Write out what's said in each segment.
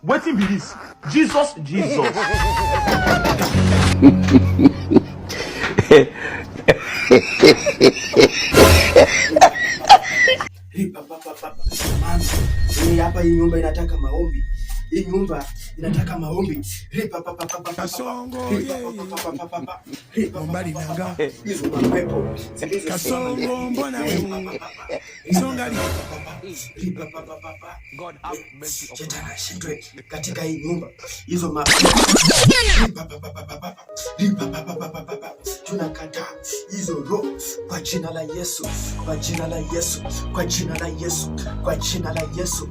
Wetin be this? Jesus. Hapa hii nyumba inataka maombi. Hii nyumba inataka maombi. Kasongo mbali nanga. Kasongo mbona wewe? Songa li. God have mercy upon us. Shetani shindwe katika hii nyumba. Hizo tunakataa hizo roho kwa jina la Yesu, kwa jina la Yesu, kwa jina la Yesu, kwa jina la Yesu.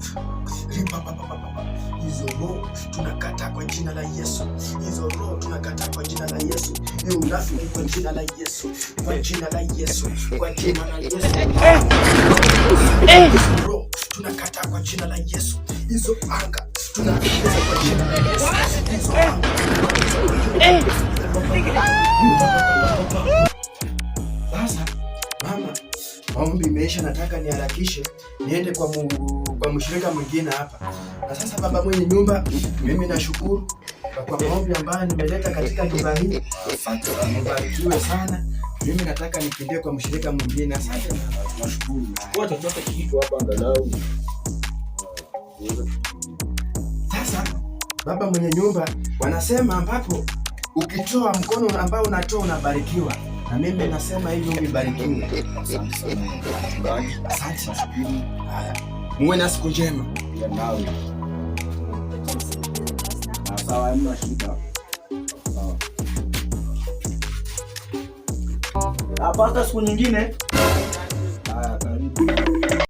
Hizo roho tunakataa kwa jina la Yesu. Hizo roho tunakataa kwa jina la Yesu. Hiyo unafiki kwa jina la Yesu, kwa jina la Yesu, kwa jina la Yesu. Roho tunakataa kwa jina la Yesu. Hizo anga tunakataa kwa jina la Yesu. Hizo anga. Sasa mama, maombi imeisha, nataka niharakishe niende kwa mshirika mwingine hapa. Na sasa baba mwenye nyumba, mimi nashukuru kwa maombi ambayo nimeleta katika nyumba hii. Mbarikiwe sana. Mimi nataka nikimbie kwa mshirika mwingine. Asante na nashukuru. Wacha tutoke kitu hapa angalau. Sasa baba mwenye nyumba, wanasema ambapo ukitoa mkono ambao unatoa unabarikiwa. Na mimi nasema hivyo mbarikiwe. Asante sana mchungaji. Asante. Haya. Muwe na siku njema. Ya nawe. Sawa, hamna shida. Sawa. Hapa siku nyingine. Haya, karibu.